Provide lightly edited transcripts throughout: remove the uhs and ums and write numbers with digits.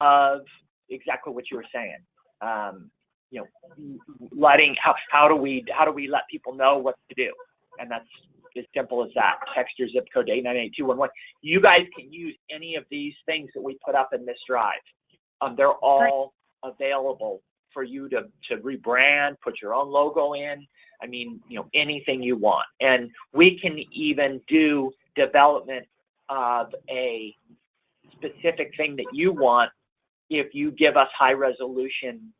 of exactly what you were saying. You know, how do we let people know what to do? And that's as simple as that. Text your zip code to 898-211. You guys can use any of these things that we put up in this drive. They're all available for you to rebrand, put your own logo in. I mean, you know, anything you want. And we can even do development of a specific thing that you want if you give us high resolution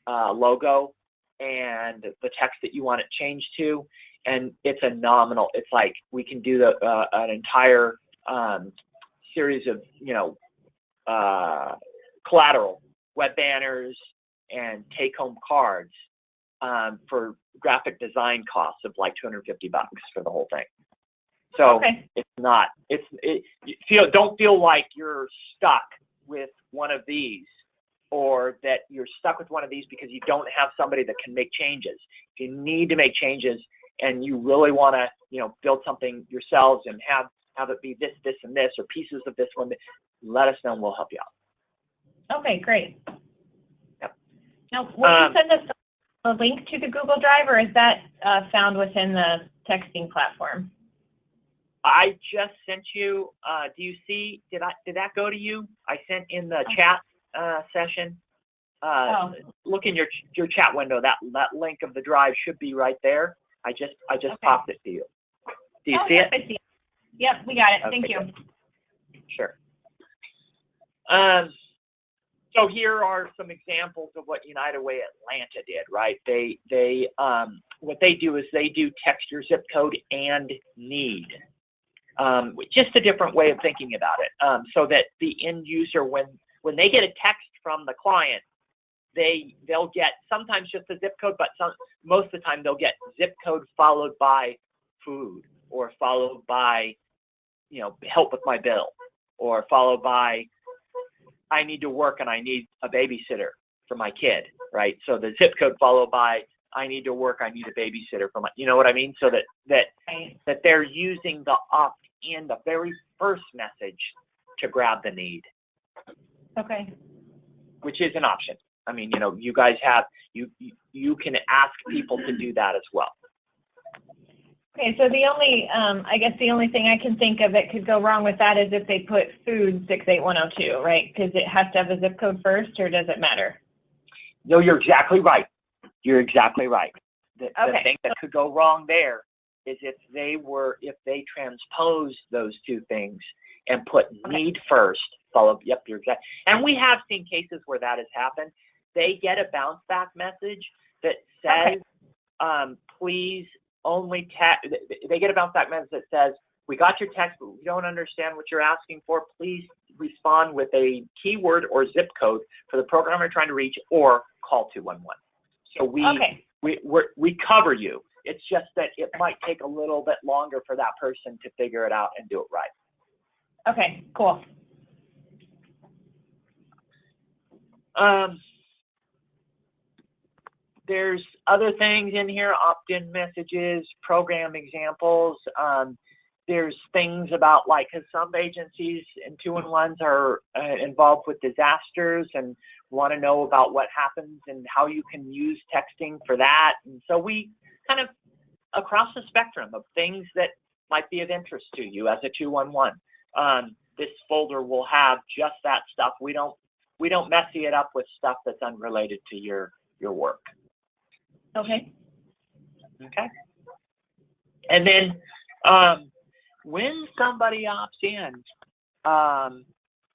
logo and the text that you want it changed to. And it's a nominal. It's like we can do an entire series of, you know, collateral, web banners, and take-home cards for graphic design costs of like $250 for the whole thing. So it's not. Don't feel like you're stuck with one of these, or that you're stuck with one of these because you don't have somebody that can make changes. If you need to make changes and you really want to, you know, build something yourselves and have it be this, this, and this, or pieces of this one, let us know and we'll help you out. Okay, great. Yep. Now, will you send us a link to the Google Drive, or is that found within the texting platform? I just sent you. Do you see? Did that go to you? I sent in the chat session. Look in your chat window. That link of the drive should be right there. I just popped it to you. Do you see it? I see it. Yep, we got it. Okay, Thank you. good. Sure. So here are some examples of what United Way Atlanta did, right? They what they do is they do text your zip code and need. Just a different way of thinking about it, so that the end user, when they get a text from the client, they'll get sometimes just a zip code, but most of the time they'll get zip code followed by food, or followed by, you know, help with my bill, or followed by I need to work and I need a babysitter for my kid, right? So the zip code followed by I need to work, I need a babysitter for my, you know what I mean? So that they're using the opt-in, the very first message, to grab the need. Okay. Which is an option. I mean, you know, you guys have, you can ask people to do that as well. Okay, so the only, I guess the only thing I can think of that could go wrong with that is if they put food 68102, right? Because it has to have a zip code first, or does it matter? No, you're exactly right. You're exactly right. The thing that could go wrong there is if they transposed those two things and put need first, followed, yep, you're exactly. And we have seen cases where that has happened. They get a bounce back message that says, please only text. They get a bounce back message that says, we got your text, but we don't understand what you're asking for. Please respond with a keyword or zip code for the program you're trying to reach, or call 211. So we cover you. It's just that it might take a little bit longer for that person to figure it out and do it right. Okay, cool. There's other things in here, opt-in messages, program examples. There's things about, like, because some agencies and 211s are involved with disasters and want to know about what happens and how you can use texting for that. And so we kind of, across the spectrum of things that might be of interest to you as a 211. This folder will have just that stuff. We don't messy it up with stuff that's unrelated to your work. Okay. Okay. And then when somebody opts in,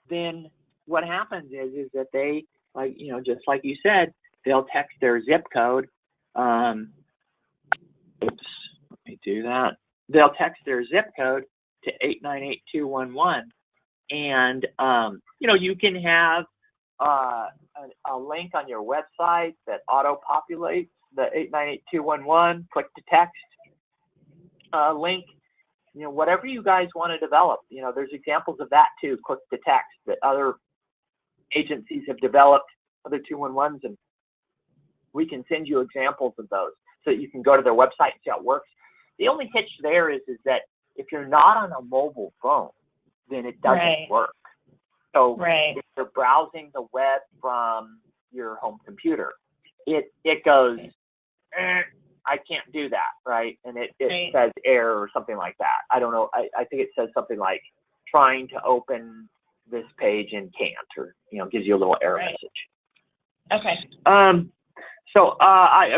then what happens is that they, like, you know, just like you said, they'll text their zip code. Oops, let me do that. They'll text their zip code to 898-211, and you know, you can have a link on your website that auto-populates the 898-211. Click to text link. You know, whatever you guys want to develop. You know, there's examples of that too. Click to text that other agencies have developed, other 211s, and we can send you examples of those so that you can go to their website and see how it works. The only hitch there is that if you're not on a mobile phone, then it doesn't work. So you're browsing the web from your home computer, it goes, I can't do that, right? And it Right. says error or something like that. I don't know. I think it says something like trying to open this page and can't, or gives you a little error Right. message. Okay. So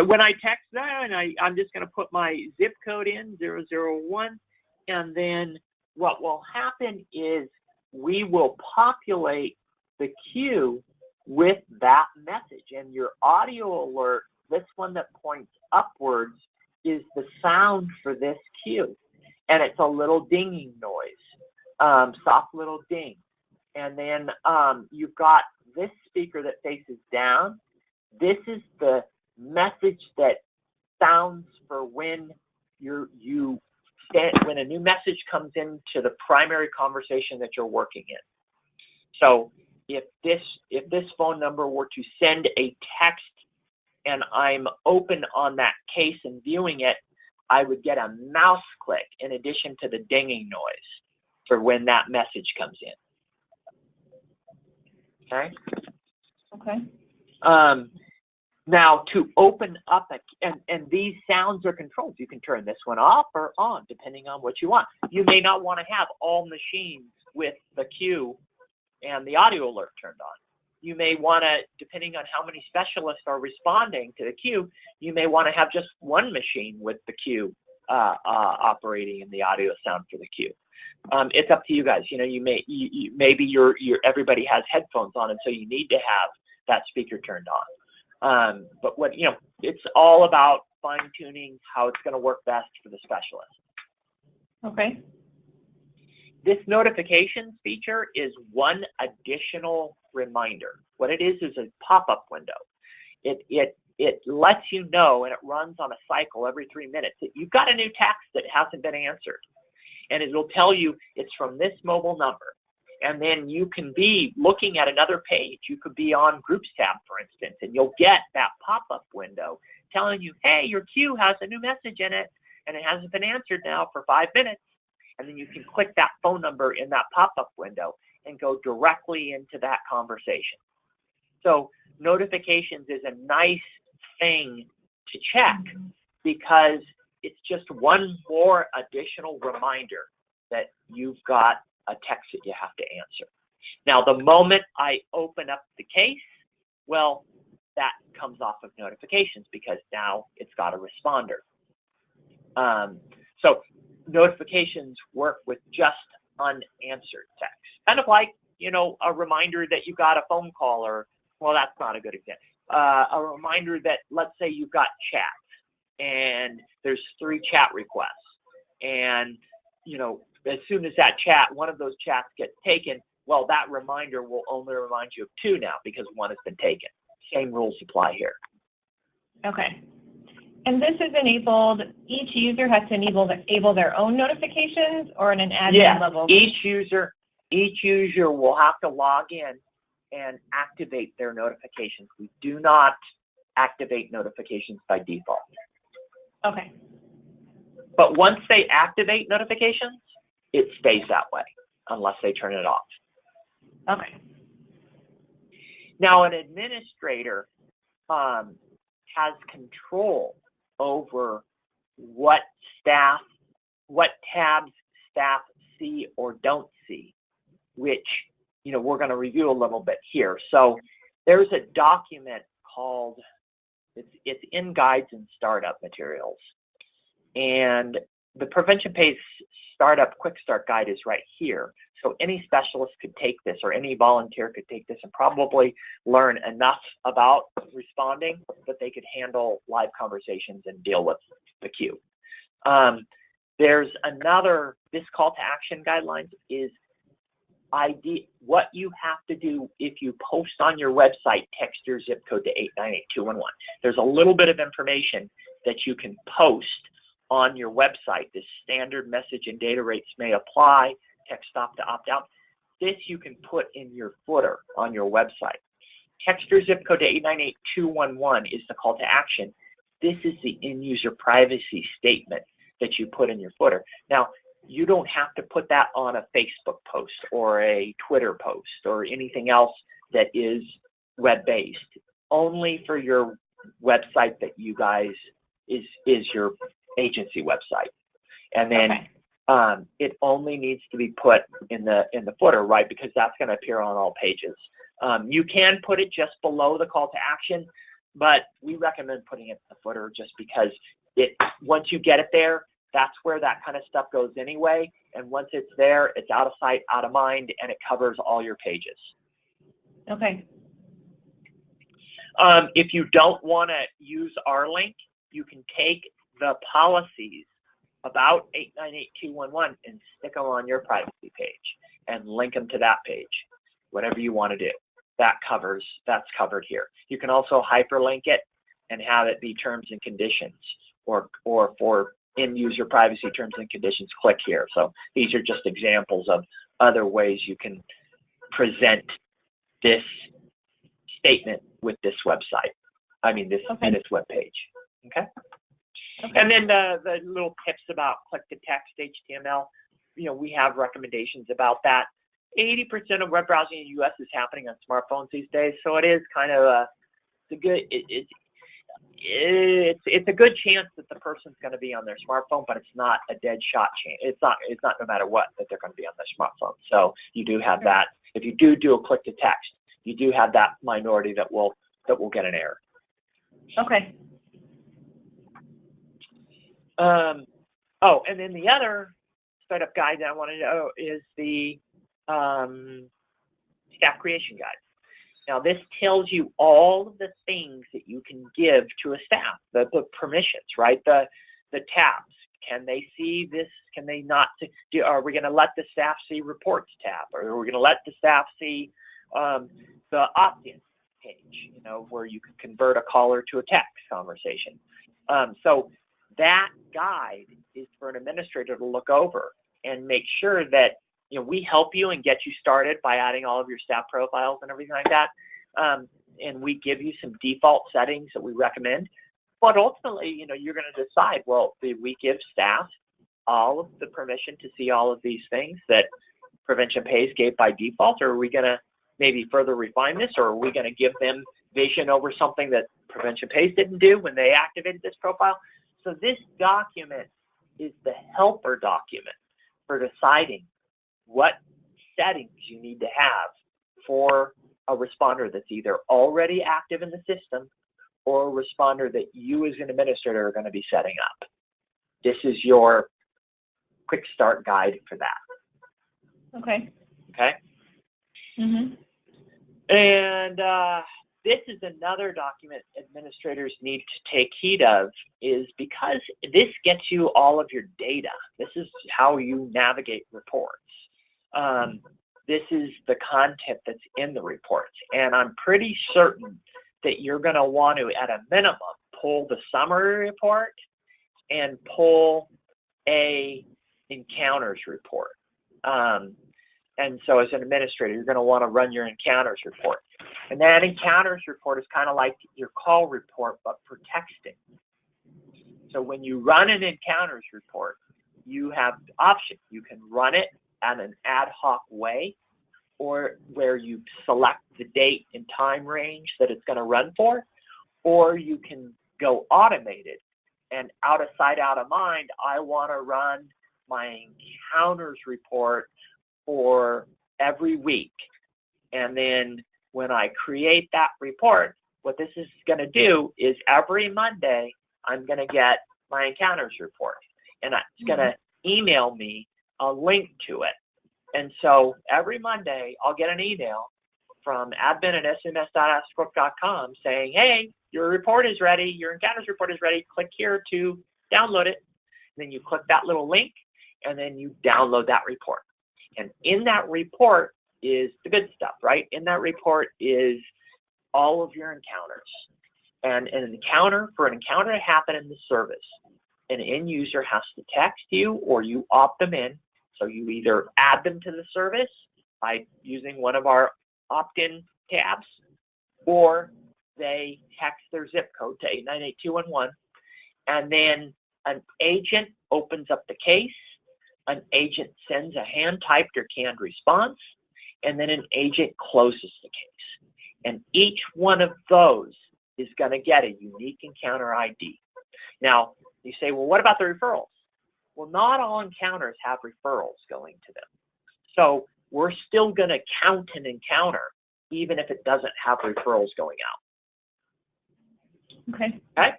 when I text that, and I'm just going to put my zip code in 001, and then what will happen is we will populate the queue with that message, and your audio alert, this one that points upwards, is the sound for this queue, and it's a little dinging noise, soft little ding. And then you've got this speaker that faces down. This is the message that sounds for when when a new message comes into the primary conversation that you're working in. So if this phone number were to send a text and I'm open on that case and viewing it, I would get a mouse click in addition to the dinging noise for when that message comes in. Okay. Okay. Now to open up, and these sounds are controlled. You can turn this one off or on depending on what you want. You may not want to have all machines with the queue and the audio alert turned on. You may want to, depending on how many specialists are responding to the queue, you may want to have just one machine with the queue operating and the audio sound for the queue. It's up to you guys. Maybe everybody has headphones on, and so you need to have that speaker turned on. But it's all about fine tuning how it's going to work best for the specialist. Okay. This notifications feature is one additional reminder. What it is a pop-up window. It lets you know, and it runs on a cycle every 3 minutes, that you've got a new text that hasn't been answered. And it'll tell you it's from this mobile number. And then you can be looking at another page. You could be on Groups tab, for instance, and you'll get that pop-up window telling you, hey, your queue has a new message in it, and it hasn't been answered now for 5 minutes. And then you can click that phone number in that pop-up window and go directly into that conversation. So notifications is a nice thing to check because it's just one more additional reminder that you've got a text that you have to answer. Now, the moment I open up the case, well, that comes off of notifications because now it's got a responder. So notifications work with just unanswered text. Kind of like, a reminder that you got a phone call, or, well, that's not a good example. A reminder that, let's say you've got chat and there's 3 chat requests. And, as soon as one of those chats gets taken, well, that reminder will only remind you of 2 now because 1 has been taken. Same rules apply here. Okay. And this is enabled, each user has to enable their own notifications, or in an admin level? Each user will have to log in and activate their notifications. We do not activate notifications by default. Okay. But once they activate notifications, it stays that way unless they turn it off. Okay. Now, an administrator has control over what tabs staff see or don't see, which, we're going to review a little bit here. So there's a document called, it's in Guides and Startup Materials. And the PreventionPays Startup Quick Start Guide is right here. So any specialist could take this, or any volunteer could take this and probably learn enough about responding that they could handle live conversations and deal with the queue. There's another, this call to action guidelines is what you have to do if you post on your website, text your zip code to 898211. There's a little bit of information that you can post on your website. The standard message and data rates may apply, text opt to opt out. This you can put in your footer on your website. Text your zip code to 898211 is the call to action. This is the end user privacy statement that you put in your footer. Now, you don't have to put that on a Facebook post or a Twitter post or anything else that is web-based, only for your website that you guys is your agency website. And then it only needs to be put in the footer, right? Because that's going to appear on all pages. You can put it just below the call to action, but we recommend putting it in the footer just because once you get it there, that's where that kind of stuff goes anyway. And once it's there, it's out of sight, out of mind, and it covers all your pages. Okay. If you don't want to use our link, you can take the policies about 898211 and stick them on your privacy page and link them to that page, whatever you want to do. That's covered here. You can also hyperlink it and have it be terms and conditions, or for end user privacy terms and conditions, click here. So these are just examples of other ways you can present this statement with this website. This web page. Okay. And then the little tips about click to text HTML. We have recommendations about that. 80% of web browsing in the U.S. is happening on smartphones these days, so it is kind of it's a good chance that the person's going to be on their smartphone, but it's not a dead shot chance. It's not no matter what that they're going to be on their smartphone. So you do have that. If you do a click to text, you do have that minority that will get an error. Okay. And then the other startup guide that I want to know is the staff creation guide. Now, this tells you all of the things that you can give to a staff, the permissions, right? The tabs. Can they see this? Can they not? Are we going to let the staff see reports tab? Or are we going to let the staff see the opt-in page, where you can convert a caller to a text conversation? So that guide is for an administrator to look over and make sure that we help you and get you started by adding all of your staff profiles and everything like that. And we give you some default settings that we recommend. But ultimately, you're going to decide, well, do we give staff all of the permission to see all of these things that PreventionPays gave by default, or are we going to maybe further refine this, or are we going to give them vision over something that PreventionPays didn't do when they activated this profile? So this document is the helper document for deciding what settings you need to have for a responder that's either already active in the system or a responder that you as an administrator are going to be setting up. This is your quick start guide for that. Okay. Okay? Mm-hmm. And this is another document administrators need to take heed of, is because this gets you all of your data. This is how you navigate reports. This is the content that's in the reports. And I'm pretty certain that you're going to want to, at a minimum, pull the summary report and pull a encounters report. And so as an administrator, you're going to want to run your encounters report. And that encounters report is kind of like your call report, but for texting. So when you run an encounters report, you have options. You can run it at an ad hoc way, or where you select the date and time range that it's going to run for, or you can go automated and out of sight, out of mind. I want to run my encounters report for every week. And then when I create that report, what this is going to do is every Monday, I'm going to get my encounters report, and it's going to email me a link to it. And so every Monday, I'll get an email from admin@sms.askquirk.com saying, hey, your report is ready. Your encounters report is ready. Click here to download it. And then you click that little link, and then you download that report. And in that report is the good stuff, right? In that report is all of your encounters. And for an encounter to happen in the service, an end user has to text you or you opt them in. So you either add them to the service by using one of our opt-in tabs, or they text their zip code to 898211, and then an agent opens up the case, an agent sends a hand-typed or canned response, and then an agent closes the case. And each one of those is going to get a unique encounter ID. Now, you say, well, what about the referrals? Well, not all encounters have referrals going to them. So we're still going to count an encounter, even if it doesn't have referrals going out. Okay. Okay?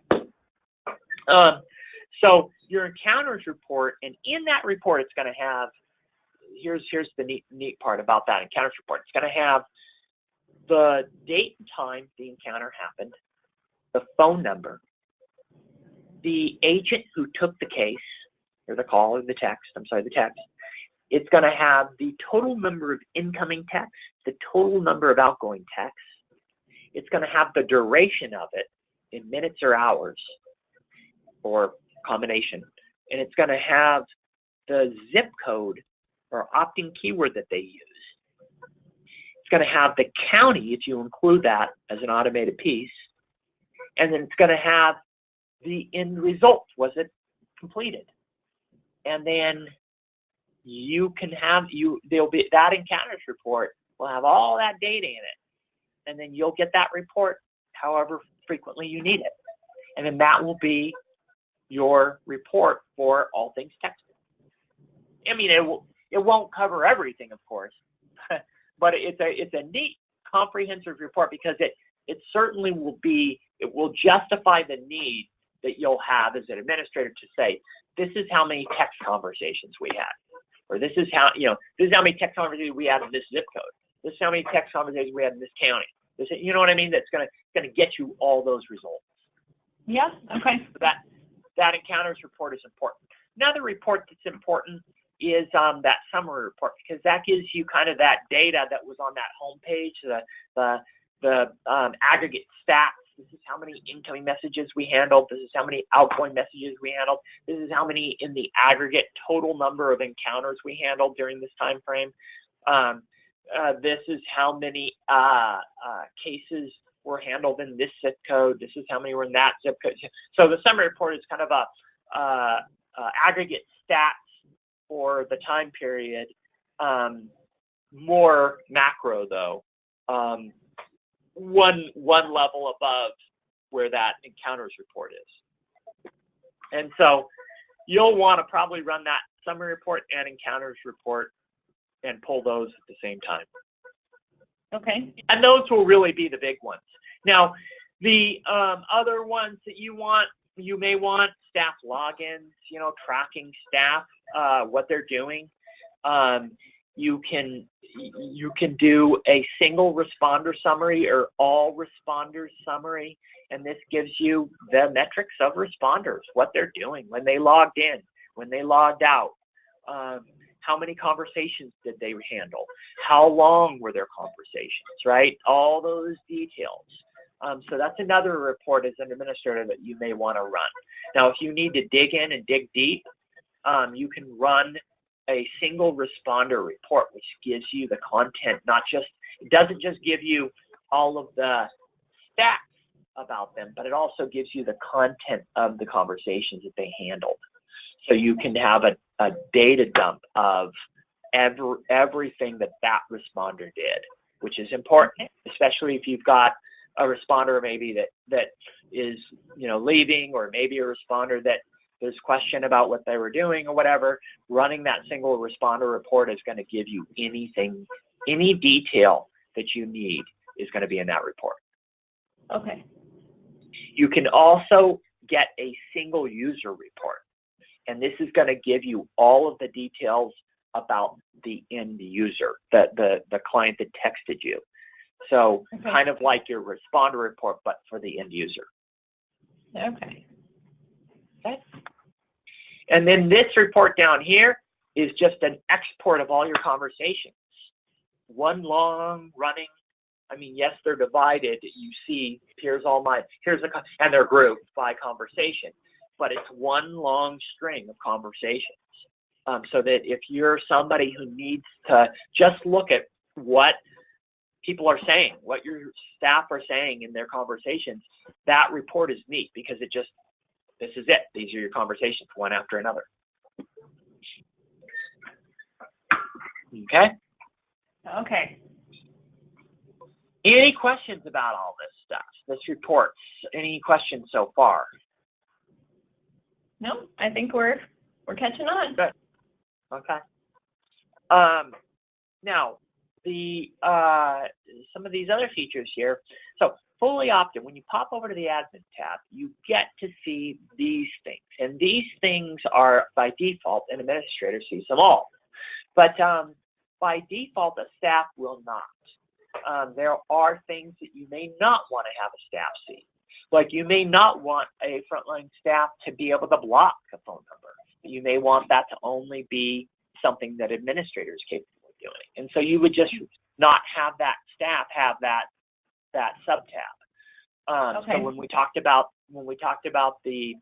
So your encounters report, and in that report, it's going to have, here's the neat part about that encounters report. It's going to have the date and time the encounter happened, the phone number, the agent who took the case, or the call or the text, the text. It's going to have the total number of incoming texts, the total number of outgoing texts. It's going to have the duration of it in minutes or hours, or combination. And it's going to have the zip code or opt-in keyword that they use. It's going to have the county, if you include that as an automated piece. And then it's going to have the end result. Was it completed? And then you can have, there'll be, that encounters report will have all that data in it. And then you'll get that report however frequently you need it. And then that will be your report for all things texting. I mean, it won't cover everything, of course, but it's a neat, comprehensive report, because it certainly will justify the need that you'll have as an administrator to say, this is how many text conversations we had, or this is how many text conversations we had in this zip code. This is how many text conversations we had in this county. You know what I mean? That's gonna get you all those results. Yeah. Okay. So that encounters report is important. Another report that's important is that summary report, because that gives you kind of that data that was on that home page, the aggregate stats. This is how many incoming messages we handled. This is how many outgoing messages we handled. This is how many in the aggregate total number of encounters we handled during this time frame. This is how many cases were handled in this zip code. This is how many were in that zip code. So the summary report is kind of a aggregate stats for the time period, more macro though, one level above where that encounters report is. And so you'll want to probably run that summary report and encounters report and pull those at the same time. Okay. And those will really be the big ones. Now, the other ones that you may want staff logins, tracking staff, what they're doing. You can do a single responder summary or all responders summary, and this gives you the metrics of responders, what they're doing, when they logged in, when they logged out, how many conversations did they handle, how long were their conversations, right? All those details. So that's another report as an administrator that you may want to run. Now, if you need to dig in and dig deep, you can run a single responder report, which gives you the content, it doesn't just give you all of the stats about them, but it also gives you the content of the conversations that they handled. So you can have a data dump of everything that responder did, which is important, especially if you've got a responder maybe that is leaving, or maybe a responder that there's question about what they were doing or whatever. Running that single responder report is going to give you any detail that you need is going to be in that report. Okay. You can also get a single user report, and this is going to give you all of the details about the end user, the client that texted you. So kind of like your responder report, but for the end user. Okay. And then this report down here is just an export of all your conversations. One long running, yes, they're divided. You see, and they're grouped by conversation, but it's one long string of conversations. So that if you're somebody who needs to just look at what people are saying, what your staff are saying in their conversations, that report is neat, because this is it. These are your conversations, one after another. Okay? Okay. Any questions about all this stuff, this reports? Any questions so far? No, I think we're catching on. Good. Okay. Now, the some of these other features here. So fully opt-in, when you pop over to the admin tab, you get to see these things. And these things are by default, an administrator sees them all. But by default, a staff will not. There are things that you may not want to have a staff see. Like you may not want a frontline staff to be able to block a phone number. You may want that to only be something that administrators are capable of doing. And so you would just not have that staff have that sub-tab. Okay. So when we talked about the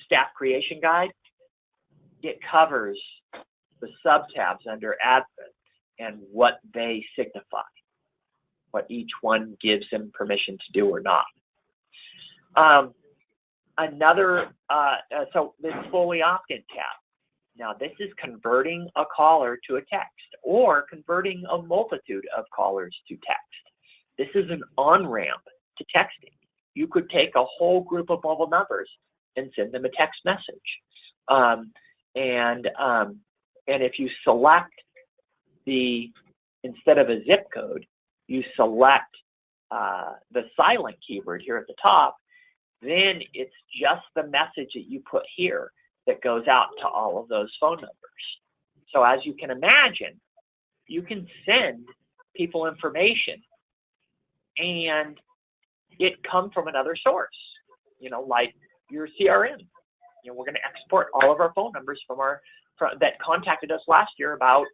staff creation guide, it covers the sub-tabs under admin and what they signify, what each one gives them permission to do or not. So this fully opt-in tab. Now this is converting a caller to a text or converting a multitude of callers to text. This is an on-ramp to texting. You could take a whole group of mobile numbers and send them a text message. And if you select instead of a zip code, you select the silent keyword here at the top, then it's just the message that you put here that goes out to all of those phone numbers. So as you can imagine, you can send people information and it come from another source, like your CRM. We're going to export all of our phone numbers that contacted us last year about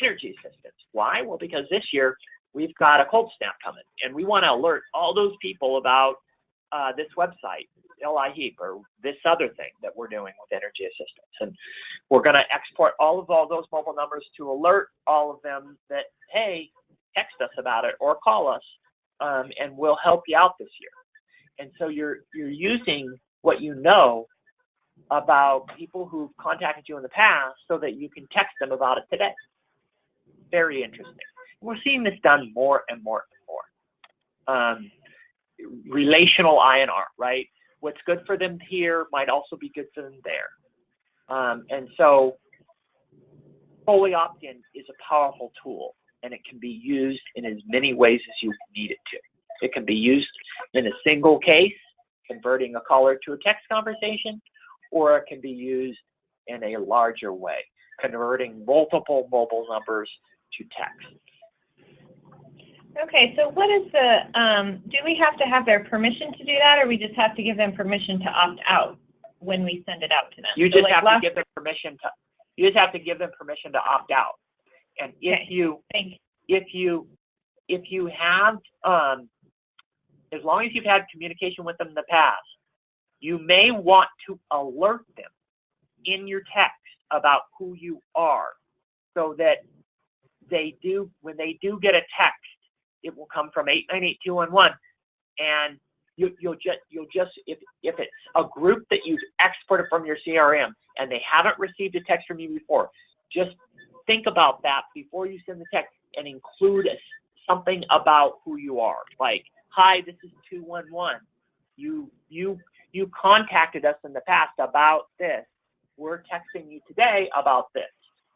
energy assistance. Why? Well, because this year we've got a cold snap coming and we want to alert all those people about this website, LI-HEAP, or this other thing that we're doing with energy assistance. And we're going to export all those mobile numbers to alert all of them that, hey, text us about it or call us, and we'll help you out this year. And so you're using what you know about people who've contacted you in the past so that you can text them about it today. Very interesting. We're seeing this done more and more and more. Relational I&R, right? What's good for them here might also be good for them there. And so fully opt-in is a powerful tool, and it can be used in as many ways as you need it to. It can be used in a single case, converting a caller to a text conversation, or it can be used in a larger way, converting multiple mobile numbers to text. Okay, so what is do we have to have their permission to do that, or we just have to give them permission to opt out when we send it out to them? You just have to give them permission to opt out. And if you have, as long as you've had communication with them in the past, you may want to alert them in your text about who you are, so that when they do get a text, it will come from 898-211, and you'll just if it's a group that you've exported from your CRM and they haven't received a text from you before, just think about that before you send the text and include something about who you are. Like, hi, this is 211. You contacted us in the past about this. We're texting you today about this,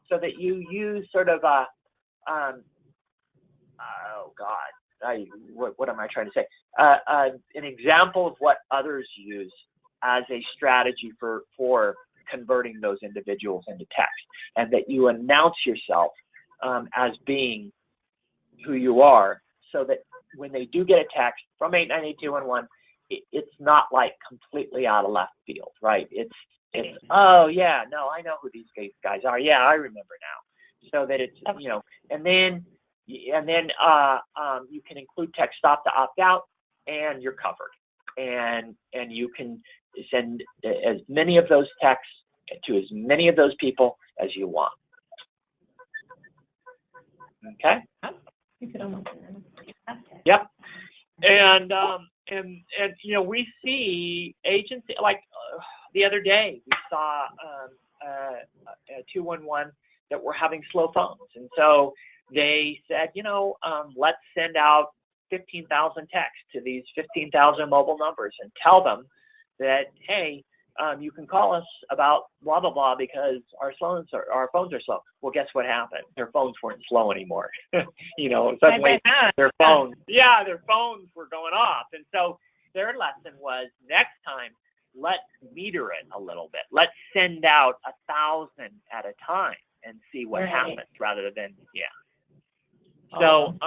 so that you use sort of a what am I trying to say? An example of what others use as a strategy for converting those individuals into text, and that you announce yourself as being who you are, so that when they do get a text from 898-211, it's not like completely out of left field, right? It's oh yeah, no, I know who these guys are. Yeah, I remember now. So that it's and then you can include text stop to opt out, and you're covered. And you can send as many of those texts to as many of those people as you want. Okay. You could almost. Yep. And we see agency, like the other day we saw 211 that were having slow phones, and so they said, let's send out 15,000 texts to these 15,000 mobile numbers and tell them that, hey, you can call us about blah, blah, blah because our phones are slow. Well, guess what happened? Their phones weren't slow anymore. Suddenly their phones were going off. And so their lesson was next time, let's meter it a little bit. Let's send out 1,000 at a time and see what happens rather than, So,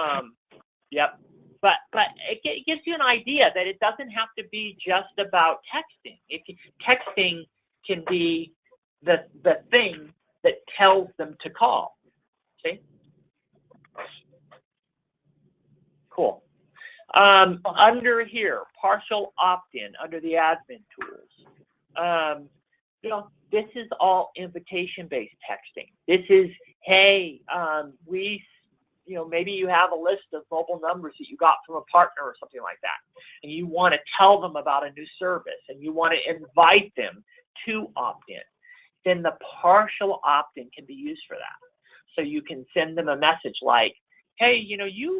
yep. But it gives you an idea that it doesn't have to be just about texting. Texting can be the thing that tells them to call. See? Cool. Under here, partial opt-in, under the admin tools. This is all invitation-based texting. This is, hey, maybe you have a list of mobile numbers that you got from a partner or something like that, and you want to tell them about a new service, and you want to invite them to opt in. Then the partial opt-in can be used for that. So you can send them a message like, hey, you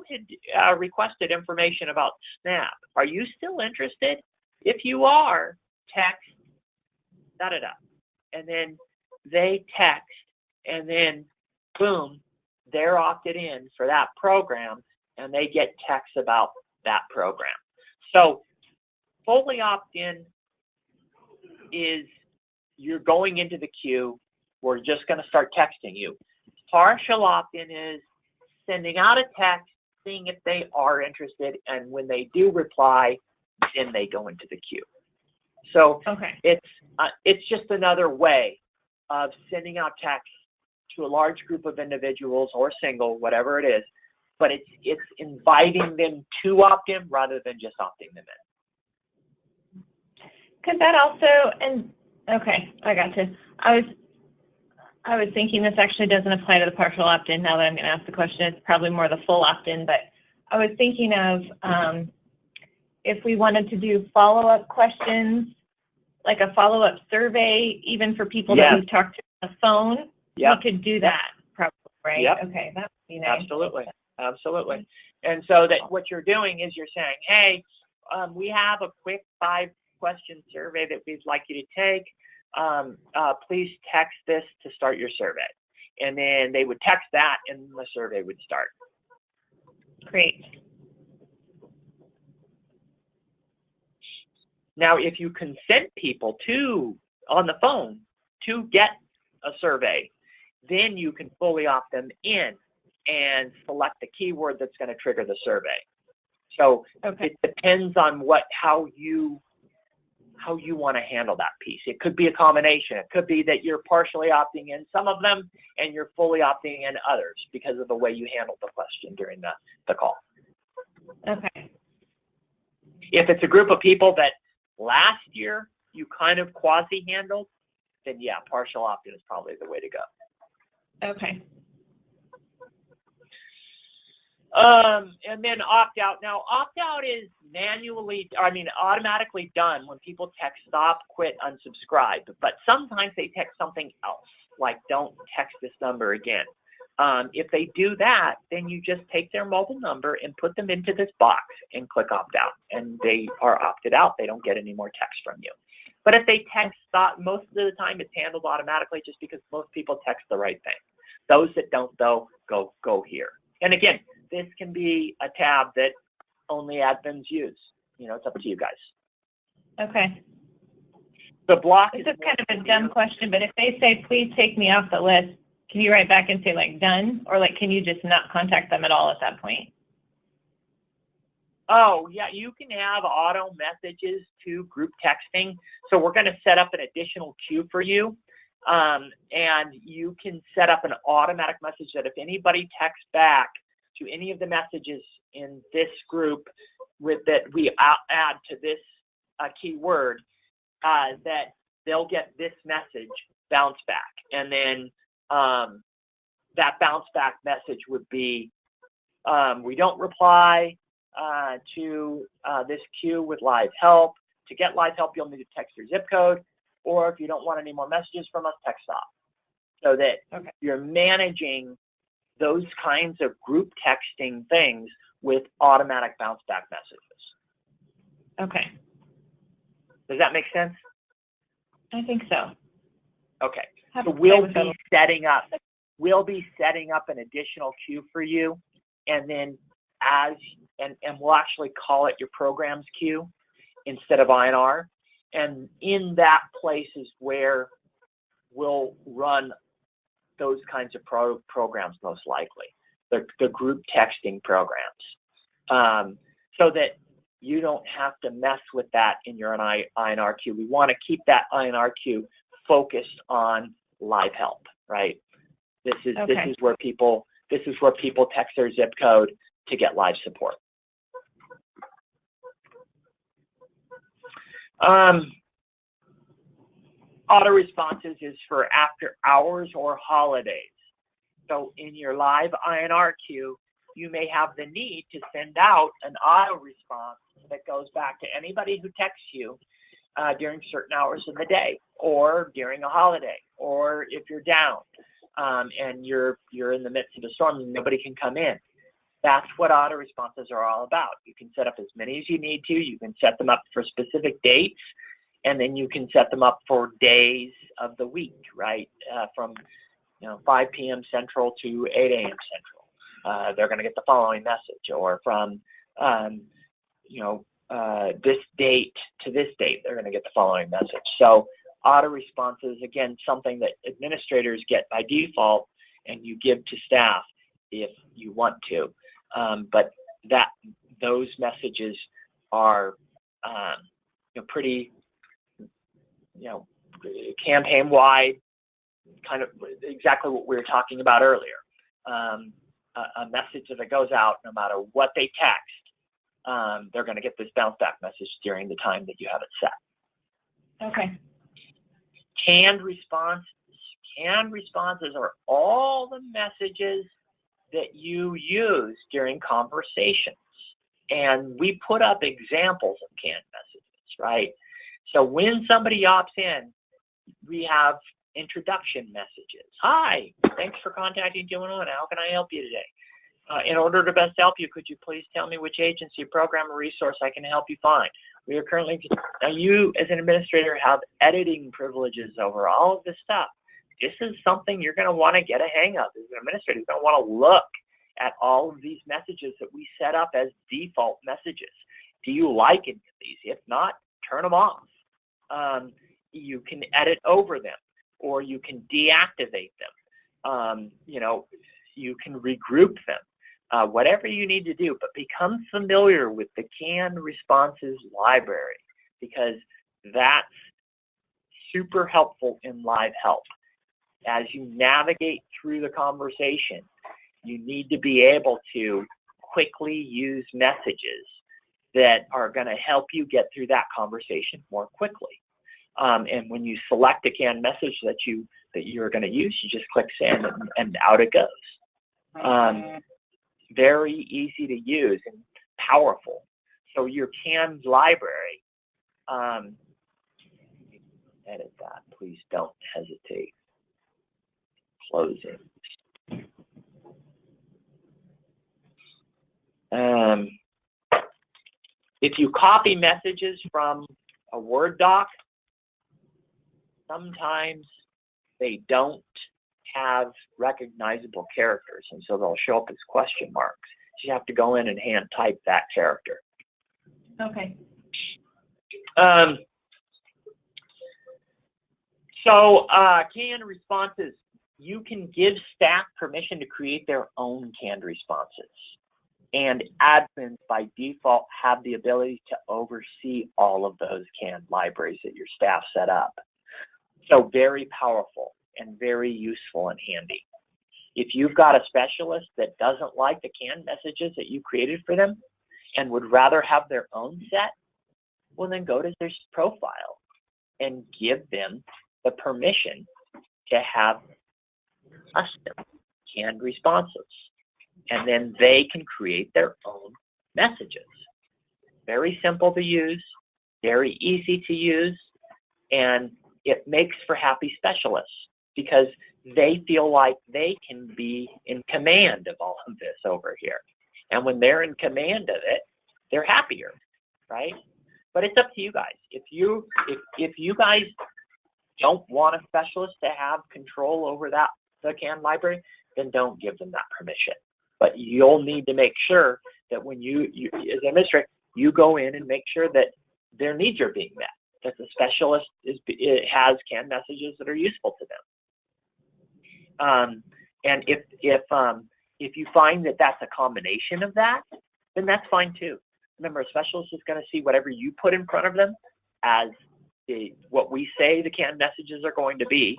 had requested information about SNAP. Are you still interested? If you are, text da-da-da. And then they text, and then boom, they're opted in for that program, and they get texts about that program. So fully opt-in is you're going into the queue. We're just going to start texting you. Partial opt-in is sending out a text, seeing if they are interested, and when they do reply, then they go into the queue. So it's just another way of sending out text to a large group of individuals or single, whatever it is, but it's inviting them to opt in rather than just opting them in. Could that also, I got you. I was thinking this actually doesn't apply to the partial opt-in. Now that I'm going to ask the question, it's probably more the full opt-in, but I was thinking of if we wanted to do follow-up questions, like a follow-up survey, even for people that we've talked to on the phone, we could do that probably, right? Yep. Okay, that would be nice. Absolutely. And so that what you're doing is you're saying, hey, we have a quick 5-question survey that we'd like you to take. Please text this to start your survey. And then they would text that and the survey would start. Great. Now, if you consent people on the phone to get a survey, then you can fully opt them in and select the keyword that's going to trigger the survey. So it depends on how you want to handle that piece. It could be a combination. It could be that you're partially opting in some of them and you're fully opting in others because of the way you handled the question during the call. Okay. If it's a group of people that last year you kind of quasi-handled, then partial opt-in is probably the way to go. Okay. And then opt-out. Now, opt-out is automatically done when people text stop, quit, unsubscribe. But sometimes they text something else, like don't text this number again. If they do that, then you just take their mobile number and put them into this box and click opt-out. And they are opted out. They don't get any more text from you. But if they text stop, most of the time it's handled automatically just because most people text the right thing. Those that don't, though, go here. And again, this can be a tab that only admins use. It's up to you guys. Okay. The block is kind of a dumb question, but if they say, please take me off the list, can you write back and say, like, done? Or, like, can you just not contact them at all at that point? Oh, yeah, you can have auto messages to group texting. So we're going to set up an additional queue for you. And you can set up an automatic message that if anybody texts back to any of the messages in this group that we add to this keyword, that they'll get this message bounce back. And then that bounce back message would be, we don't reply to this queue with live help. To get live help, you'll need to text your zip code, or if you don't want any more messages from us, text off. So that you're managing those kinds of group texting things with automatic bounce back messages. Okay. Does that make sense? I think so. Okay. So we'll be setting up an additional queue for you, and then and we'll actually call it your programs queue instead of I&R. And in that place is where we'll run those kinds of programs most likely, the group texting programs, so that you don't have to mess with that in your I&R queue. We want to keep that I&R queue focused on live help, right? This is where people text their zip code to get live support. Auto responses is for after hours or holidays. So in your live I&R queue, you may have the need to send out an auto response that goes back to anybody who texts you during certain hours of the day, or during a holiday, or if you're down and you're in the midst of a storm and nobody can come in. That's what auto responses are all about. You can set up as many as you need to. You can set them up for specific dates, and then you can set them up for days of the week, right? From 5 p.m. Central to 8 a.m. Central. They're going to get the following message, or from this date to this date, they're going to get the following message. So auto responses, again, something that administrators get by default, and you give to staff if you want to. But those messages are pretty, campaign-wide, kind of exactly what we were talking about earlier. A message that goes out, no matter what they text, they're going to get this bounce back message during the time that you have it set. Okay. Canned responses. Canned responses are all the messages that you use during conversations. And we put up examples of canned messages, right? So when somebody opts in, we have introduction messages. Hi, thanks for contacting 211. How can I help you today? In order to best help you, could you please tell me which agency, program, or resource I can help you find? We are currently, now you as an administrator have editing privileges over all of this stuff. This is something you're going to want to get a hang of. As an administrator, you're going to want to look at all of these messages that we set up as default messages. Do you like any of these? If not, turn them off. You can edit over them, or you can deactivate them. You can regroup them. Whatever you need to do, but become familiar with the canned responses library, because that's super helpful in live help. As you navigate through the conversation, you need to be able to quickly use messages that are going to help you get through that conversation more quickly. And when you select a canned message that you're going to use, you just click send, and out it goes. Very easy to use and powerful. So your canned library, edit that, please don't hesitate. Closing. If you copy messages from a Word doc, sometimes they don't have recognizable characters, and so they'll show up as question marks. You have to go in and hand type that character. Okay. Canned responses. You can give staff permission to create their own canned responses. And admins by default have the ability to oversee all of those canned libraries that your staff set up. So very powerful and very useful and handy. If you've got a specialist that doesn't like the canned messages that you created for them and would rather have their own set, well, then go to their profile and give them the permission to have custom canned responses. And then they can create their own messages. Very simple to use, very easy to use, and it makes for happy specialists, because they feel like they can be in command of all of this over here. And when they're in command of it, they're happier, right? But it's up to you guys. If you guys don't want a specialist to have control over the CAN library, then don't give them that permission. But you'll need to make sure that when you as an administrator, you go in and make sure that their needs are being met, that the specialist has CAN messages that are useful to them. And if you find that that's a combination of that, then that's fine too. Remember, a specialist is going to see whatever you put in front of them as what we say the CAN messages are going to be,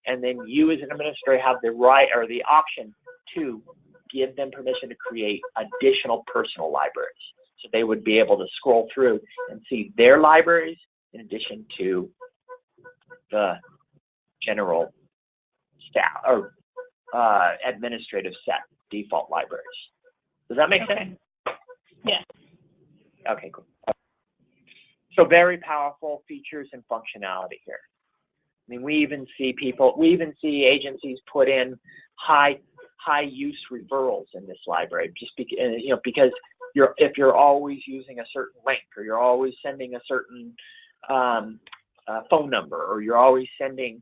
and then you as an administrator have the right or the option to give them permission to create additional personal libraries. So they would be able to scroll through and see their libraries in addition to the general staff or administrative set default libraries. Does that make sense? Yeah. Okay, cool. So very powerful features and functionality here. I mean, we even see agencies put in high use referrals in this library, just because if you're always using a certain link, or you're always sending a certain phone number, or you're always sending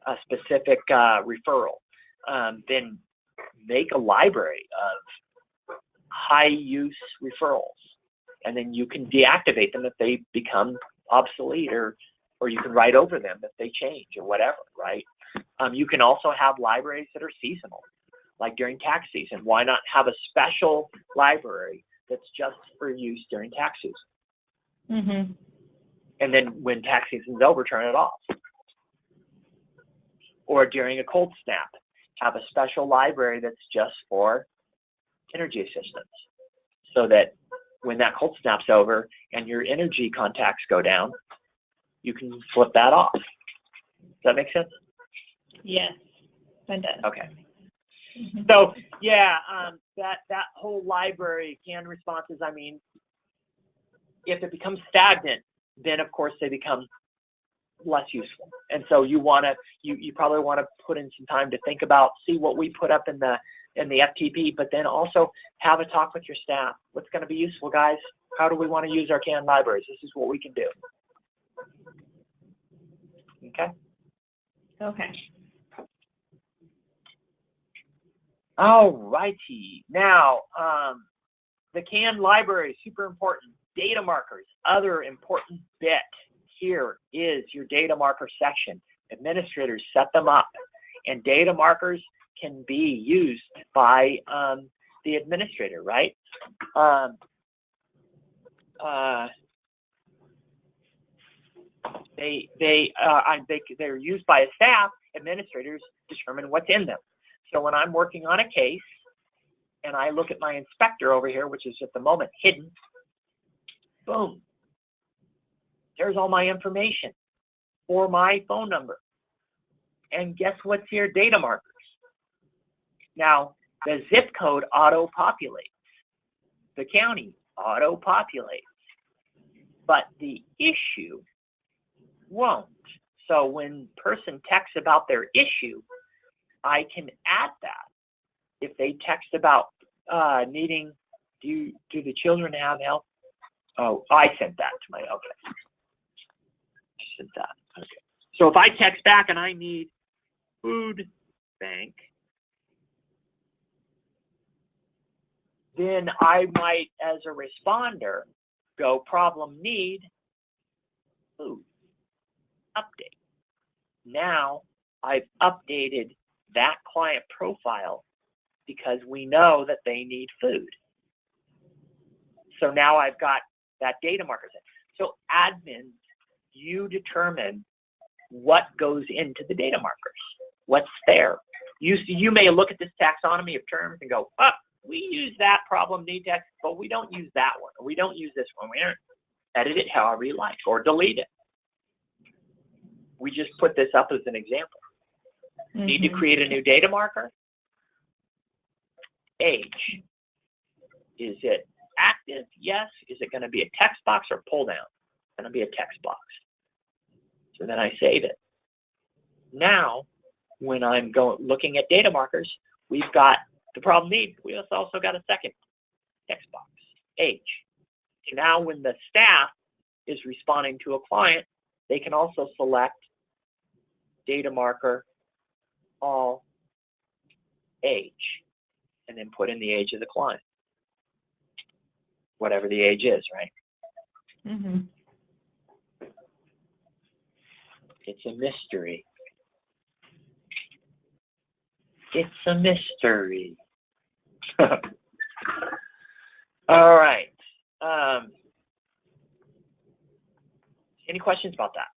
a specific referral, then make a library of high use referrals, and then you can deactivate them if they become obsolete, or you can write over them if they change or whatever, right? You can also have libraries that are seasonal, like during tax season. Why not have a special library that's just for use during tax season? Mm-hmm. And then when tax season's over, turn it off. Or during a cold snap, have a special library that's just for energy assistance, so that when that cold snap's over and your energy contacts go down, you can flip that off. Does that make sense? Yes, it does. Okay. Mm-hmm. So yeah, that whole library CAN responses, I mean, if it becomes stagnant, then of course they become less useful. And so you probably want to put in some time to think about, see what we put up in the FTP, but then also have a talk with your staff. What's going to be useful, guys? How do we want to use our CAN libraries? This is what we can do. Okay? Okay. All righty. Now, the CAN library, super important. Data markers, other important bit here is your data marker section. Administrators set them up, and data markers can be used by the administrator, right? They're used by a staff. Administrators determine what's in them. So when I'm working on a case and I look at my inspector over here, which is at the moment hidden, boom, there's all my information for my phone number. And guess what's here? Data markers. Now, the zip code auto-populates. The county auto-populates. But the issue won't. So when person texts about their issue, I can add that. If they text about needing, do the children have help? Oh, I sent that to my, okay. I sent that, okay. So if I text back and I need food bank, then I might, as a responder, go problem need food update. Now I've updated that client profile because we know that they need food. So now I've got that data marker set. So admins, you determine what goes into the data markers, what's there. You may look at this taxonomy of terms and go, oh, we use that problem need text, but we don't use that one, or we don't use this one. We don't edit it however you like, or delete it. We just put this up as an example. Mm-hmm. Need to create a new data marker? Age. Is it active? Yes. Is it going to be a text box or pull down? It's going to be a text box. So then I save it. Now when I'm looking at data markers, we've got the problem need. We also got a second text box, age. So now when the staff is responding to a client, they can also select data marker all age and then put in the age of the client, whatever the age is, right? Mm-hmm. It's a mystery. It's a mystery. All right. Any questions about that?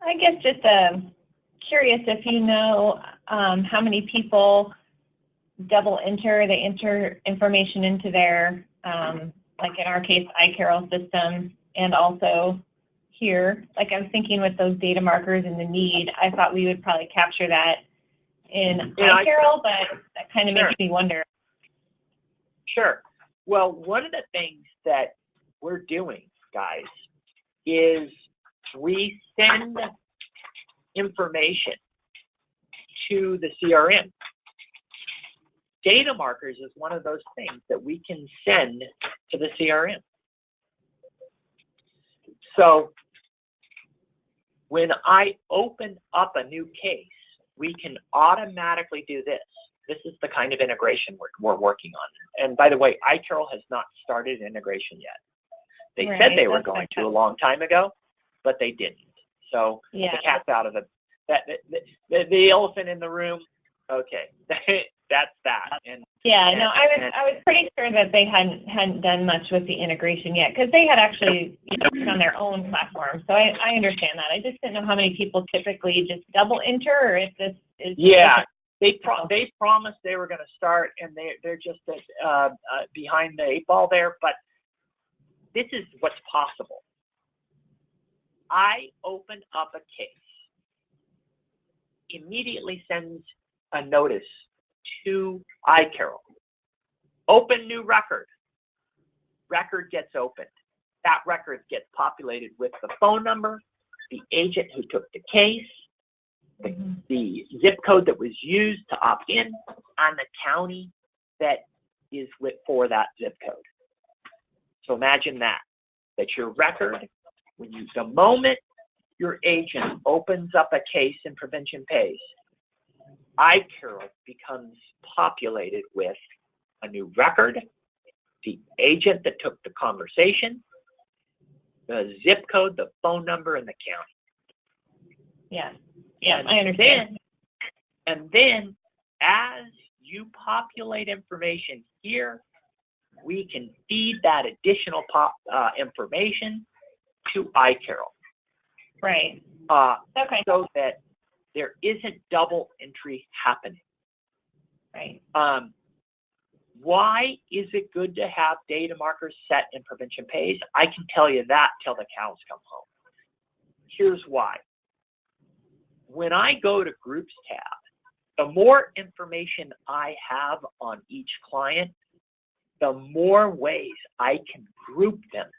I guess just curious if you know how many people double enter, they enter information into their, like in our case, iCarol system, and also here, like I was thinking with those data markers and the need, I thought we would probably capture that in iCarol, but that kind of makes me wonder. Sure. Well, one of the things that we're doing, guys, is we send information to the CRM. Data markers is one of those things that we can send to the CRM. So when I open up a new case, we can automatically do this. This is the kind of integration we're working on. And by the way, iCarol has not started integration yet. They said they were going to a long time ago, but they didn't. So the cat's out of the elephant in the room. Okay, that's that. And I was pretty sure that they hadn't done much with the integration yet, because they had actually on their own platform. So I understand that. I just didn't know how many people typically just double enter, or if this is they promised they were going to start, and they're just behind the 8 ball there. But this is what's possible. I open up a case, immediately sends a notice to iCarol. Open new record. Record gets opened. That record gets populated with the phone number, the agent who took the case, the zip code that was used to opt in, and the county that is for that zip code. So imagine that your record, the moment your agent opens up a case in PreventionPays, iCarol becomes populated with a new record, the agent that took the conversation, the zip code, the phone number, and the county. Yeah, I understand. And then as you populate information here, we can feed that additional information to iCarol. Right. Okay. So that there isn't double entry happening. Right. Why is it good to have data markers set in PreventionPays? I can tell you that till the cows come home. Here's why. When I go to Groups tab, the more information I have on each client, the more ways I can group them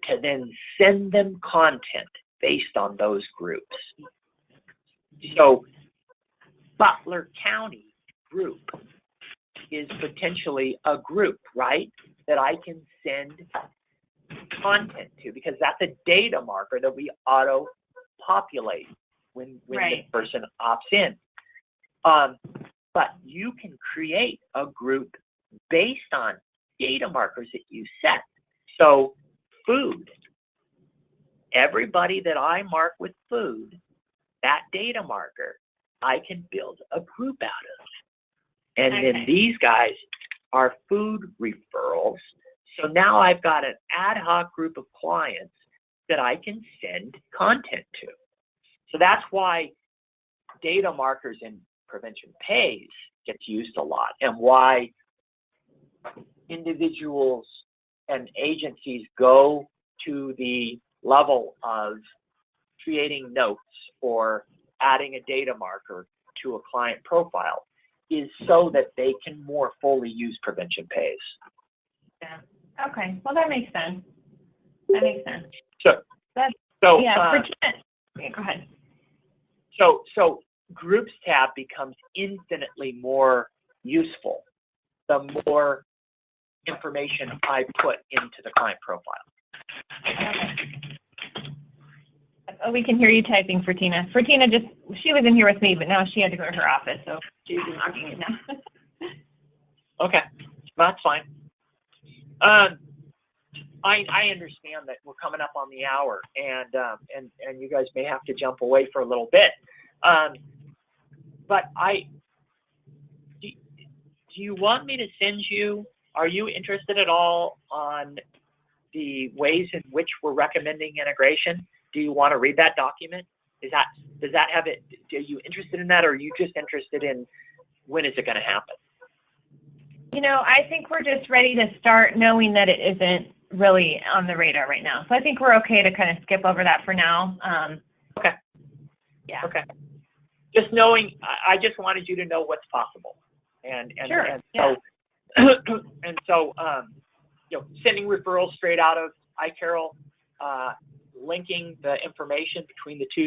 to then send them content based on those groups. So Butler County group is potentially a group, right, that I can send content to, because that's a data marker that we auto-populate when the person opts in. But you can create a group based on data markers that you set. So food, everybody that I mark with food, that data marker, I can build a group out of. And then these guys are food referrals. So now I've got an ad hoc group of clients that I can send content to. So that's why data markers in PreventionPays gets used a lot, and why individuals and agencies go to the level of creating notes or adding a data marker to a client profile, is so that they can more fully use PreventionPays. Yeah. Okay. Well, that makes sense. That makes sense. Go ahead. So Groups tab becomes infinitely more useful the more information I put into the client profile. Oh, we can hear you typing for Tina. For Tina, she was in here with me, but now she had to go to her office, so she's unlocking it now. Okay, that's fine. I understand that we're coming up on the hour, and you guys may have to jump away for a little bit. But do you want me to send you? Are you interested at all on the ways in which we're recommending integration? Do you want to read that document? Does that have it? Are you interested in that, or are you just interested in when is it going to happen? You know, I think we're just ready to start knowing that it isn't really on the radar right now. So I think we're okay to kind of skip over that for now. Okay. Yeah. Okay. Just knowing, I just wanted you to know what's possible, and sure. so and so you know, sending referrals straight out of iCarol, linking the information between the two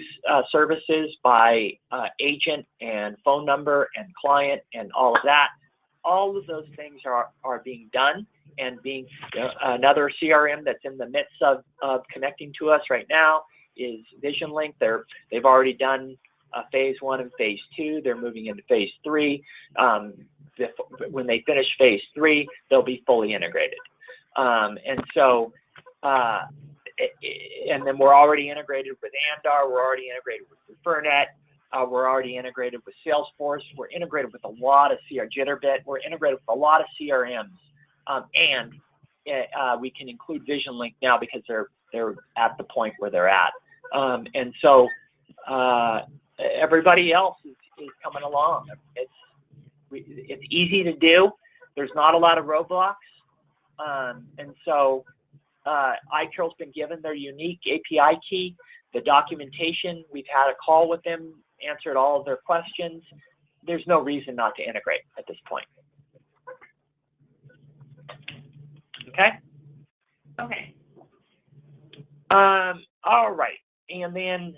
services by agent and phone number and client and all of that. All of those things are being done, and being another CRM that's in the midst of connecting to us right now is VisionLink. They've already done phase 1 and phase 2. They're moving into phase 3. When they finish phase 3, they'll be fully integrated. And so, and then we're already integrated with Andar. We're already integrated with Refernet. We're already integrated with Salesforce. We're integrated with a lot of Jitterbit. We're integrated with a lot of CRMs, and we can include VisionLink now because they're at the point where they're at. And so everybody else is coming along. It's easy to do. There's not a lot of roadblocks, and so iCarol's been given their unique API key. The documentation, we've had a call with them, answered all of their questions. There's no reason not to integrate at this point. Okay? Okay. All right. And then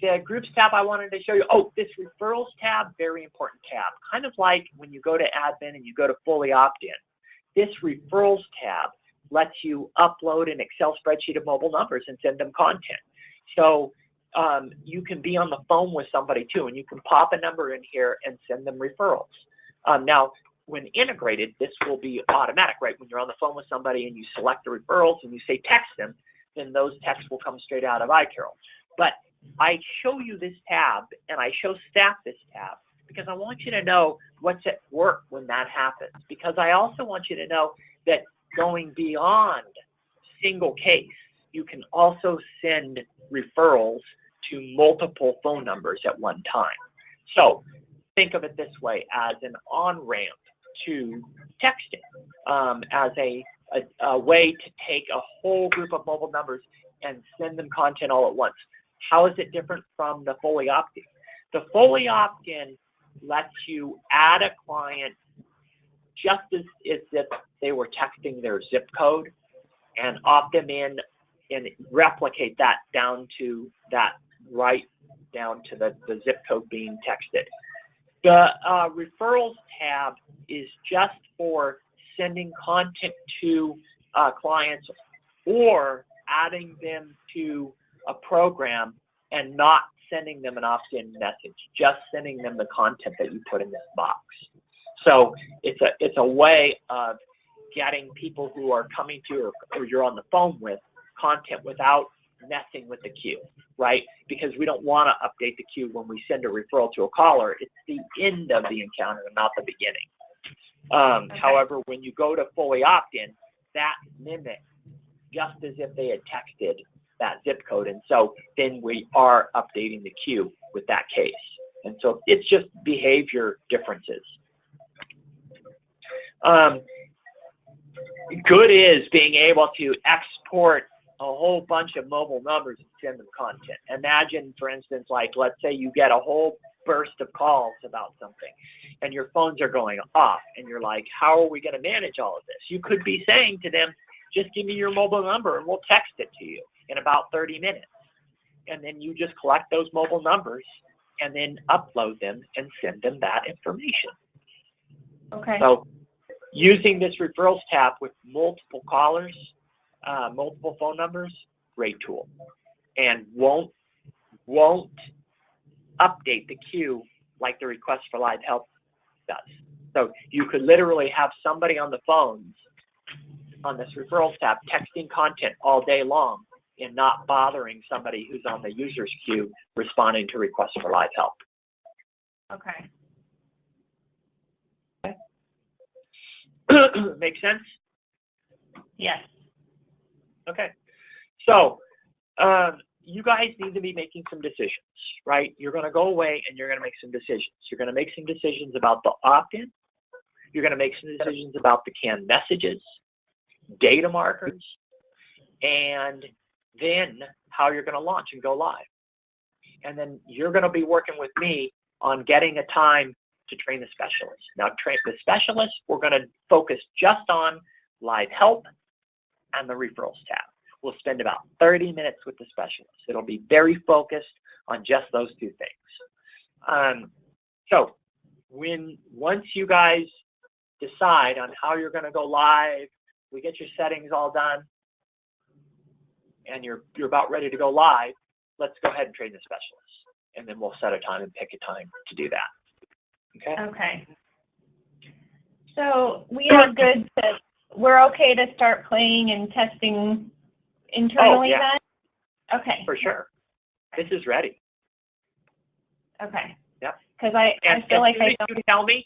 the Groups tab I wanted to show you. Oh, this Referrals tab, very important tab. Kind of like when you go to Admin and you go to Fully Opt-in. This Referrals tab lets you upload an Excel spreadsheet of mobile numbers and send them content. So you can be on the phone with somebody too, and you can pop a number in here and send them referrals. Now, when integrated, this will be automatic, right? When you're on the phone with somebody and you select the referrals and you say text them, then those texts will come straight out of iCarol. But I show you this tab and I show staff this tab because I want you to know what's at work when that happens. Because I also want you to know that going beyond single case, you can also send referrals to multiple phone numbers at one time. So think of it this way, as an on-ramp to texting, as a way to take a whole group of mobile numbers and send them content all at once. How is it different from the fully opt-in? The fully opt-in lets you add a client just as if they were texting their zip code and opt them in and replicate that down to that, right down to the zip code being texted. The referrals tab is just for sending content to clients or adding them to a program and not sending them an opt-in message, just sending them the content that you put in this box. So it's a way of getting people who are coming to you or you're on the phone with content without messing with the queue, right? Because we don't want to update the queue when we send a referral to a caller. It's the end of the encounter, not the beginning. Okay. However, when you go to fully opt-in, that mimics just as if they had texted that zip code. And so then we are updating the queue with that case. And so it's just behavior differences. Good is being able to export a whole bunch of mobile numbers and send them content. Imagine, for instance, like, let's say you get a whole burst of calls about something and your phones are going off and you're like, how are we going to manage all of this? You could be saying to them, just give me your mobile number and we'll text it to you in about 30 minutes. And then you just collect those mobile numbers and then upload them and send them that information. Okay. So using this referrals tab with multiple callers, multiple phone numbers, great tool, and won't update the queue like the request for live help does. So you could literally have somebody on the phones on this referrals tab texting content all day long and not bothering somebody who's on the user's queue responding to requests for live help. Okay. Make sense? Yes. Okay. So you guys need to be making some decisions, right? You're going to go away and you're going to make some decisions. You're going to make some decisions about the opt-in. You're going to make some decisions about the canned messages, data markers, and then how you're going to launch and go live. And then you're going to be working with me on getting a time to train the specialist. Now, train the specialist, we're going to focus just on live help and the referrals tab. We'll spend about 30 minutes with the specialist. It'll be very focused on just those two things. So once you guys decide on how you're going to go live, we get your settings all done, and you're about ready to go live, let's go ahead and train the specialist. And then we'll set a time and pick a time to do that. Okay? Okay. So we are good to, we're okay to start playing and testing internally then? Okay. For sure. This is ready. Okay. Yep. Because I feel like I don't. You tell me,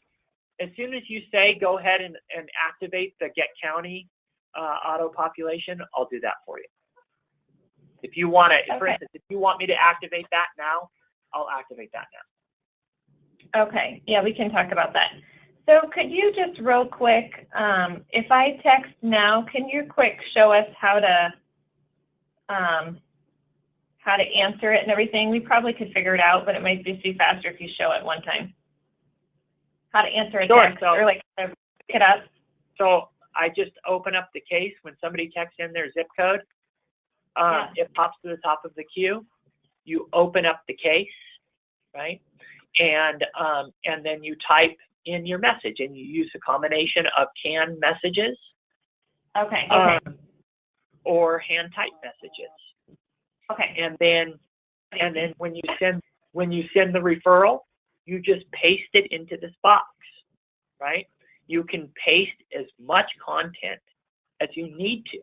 as soon as you say go ahead and activate the Get County auto population, I'll do that for you. If you want to, for instance, if you want me to activate that now, I'll activate that now. Okay. Yeah, we can talk about that. So could you just real quick, if I text now, can you quick show us how to answer it and everything? We probably could figure it out, but it might just be faster if you show it one time. How to answer a text or like how to pick it up. So I just open up the case when somebody texts in their zip code. It pops to the top of the queue. You open up the case, right? And then you type in your message, and you use a combination of canned messages, or hand typed messages. Okay. And then when you send the referral, you just paste it into this box, right? You can paste as much content as you need to,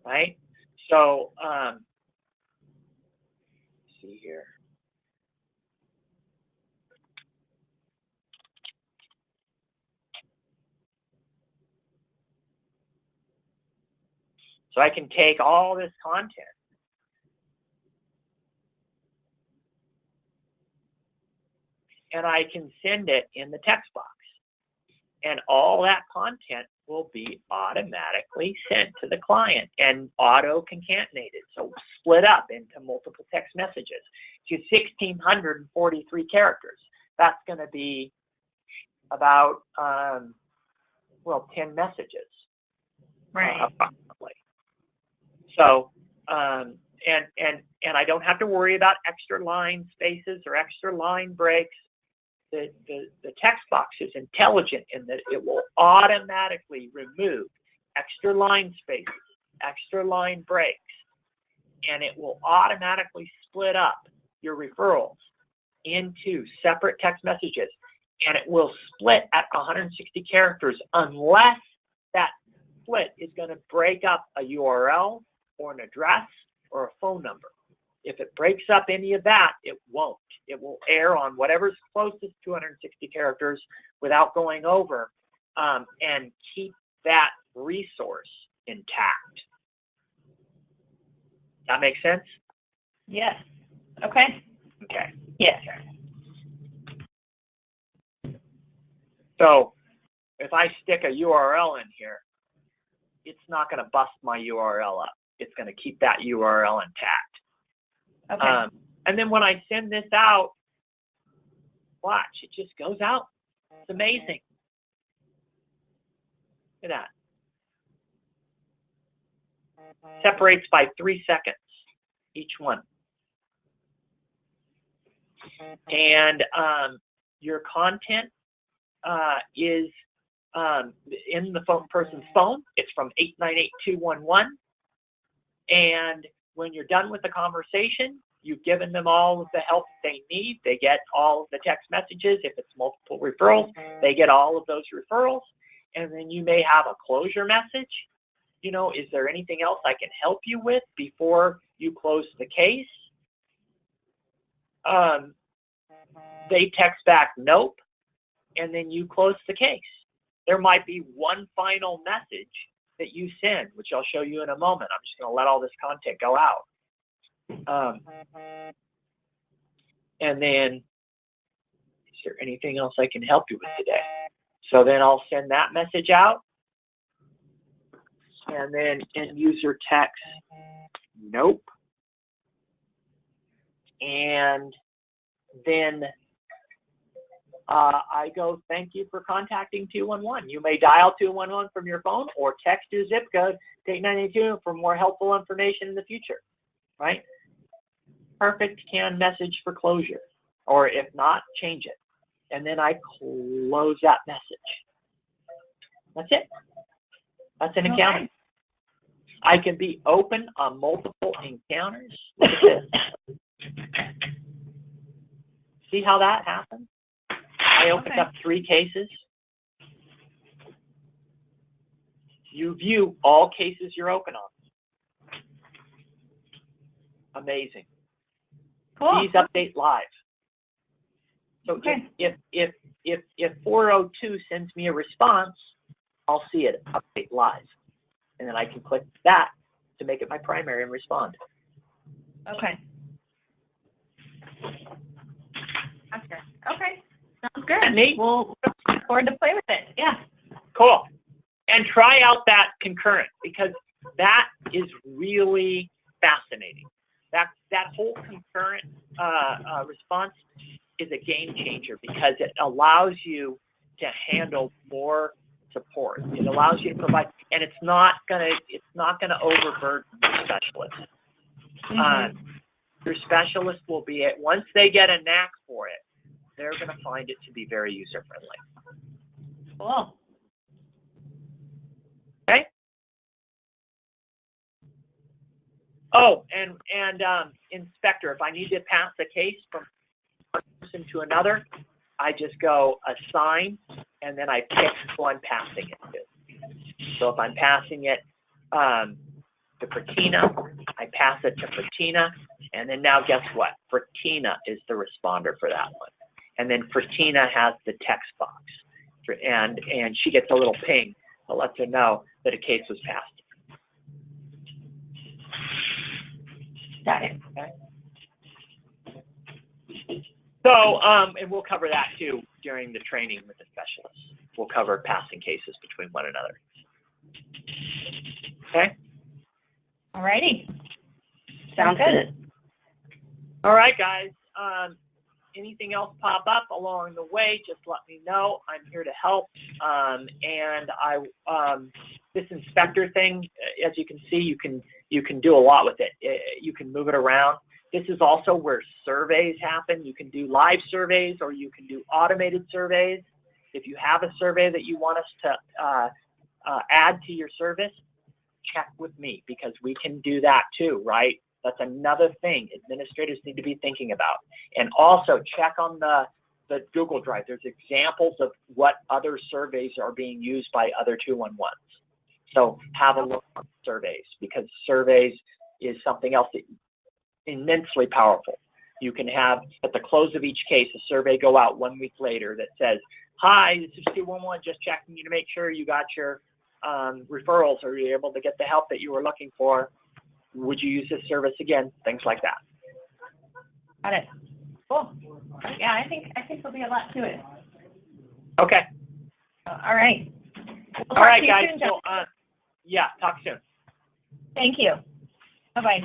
right? So, let's see here. So I can take all this content and I can send it in the text box. And all that content will be automatically sent to the client and auto-concatenated, so split up into multiple text messages. To 1,643 characters. That's going to be about, 10 messages. Right. Approximately. So, and I don't have to worry about extra line spaces or extra line breaks. The text box is intelligent in that it will automatically remove extra line spaces, extra line breaks, and it will automatically split up your referrals into separate text messages, and it will split at 160 characters unless that split is going to break up a URL or an address or a phone number. If it breaks up any of that, it won't. It will err on whatever's closest to 260 characters without going over, and keep that resource intact. That make sense? Yes. Okay. Okay. Yes. So if I stick a URL in here, it's not going to bust my URL up. It's going to keep that URL intact. Okay. And then when I send this out, watch, it just goes out. It's amazing. Look at that. Separates by 3 seconds, each one. And your content is in the person's phone. It's from 898-211. And when you're done with the conversation, you've given them all of the help they need. They get all of the text messages. If it's multiple referrals, they get all of those referrals. And then you may have a closure message. You know, is there anything else I can help you with before you close the case? They text back, nope, and then you close the case. There might be one final message that you send, which I'll show you in a moment. I'm just going to let all this content go out. And then, is there anything else I can help you with today? So then I'll send that message out. And then end user text, nope. And then I go, thank you for contacting 211. You may dial 211 from your phone or text your zip code to 892 for more helpful information in the future, right? Perfect canned message for closure. Or if not, change it. And then I close that message. That's it. That's an encounter. I can be open on multiple encounters. See how that happens? I opened up 3 cases. You view all cases you're open on. Amazing. Cool. These update live. So if 402 sends me a response, I'll see it update live. And then I can click that to make it my primary and respond. Okay. Okay. Sounds good. Neat. We'll look forward to play with it. Yeah. Cool. And try out that concurrent, because that is really fascinating. That whole concurrent response is a game changer, because it allows you to handle more support. It allows you to provide, and it's not gonna overburden your specialist. Your specialist will be once they get a knack for it, they're gonna find it to be very user friendly. Cool. Okay. Oh, and inspector, if I need to pass the case from one person to another, I just go assign, and then I pick who I'm passing it to. So if I'm passing it to Fratina, I pass it to Fratina, and then now guess what? Fratina is the responder for that one. And then Fratina has the text box, and she gets a little ping that lets her know that a case was passed. Got it. Okay. So, and we'll cover that too during the training with the specialists. We'll cover passing cases between one another. Okay? All righty. Sounds good. All right, guys. Anything else pop up along the way, just let me know. I'm here to help. And this inspector thing, as you can see, you can do a lot with it. You can move it around. This is also where surveys happen. You can do live surveys, or you can do automated surveys. If you have a survey that you want us to add to your service, check with me, because we can do that too, right? That's another thing administrators need to be thinking about. And also check on the Google Drive. There's examples of what other surveys are being used by other 211s. So have a look at surveys, because surveys is something else that immensely powerful. You can have, at the close of each case, a survey go out 1 week later that says, hi, this is 211, just checking you to make sure you got your referrals, or you're able to get the help that you were looking for. Would you use this service again? Things like that. Got it. Cool. Yeah, I think there'll be a lot to it. Okay. All right. All right, guys. So, yeah, talk soon. Thank you. Bye-bye.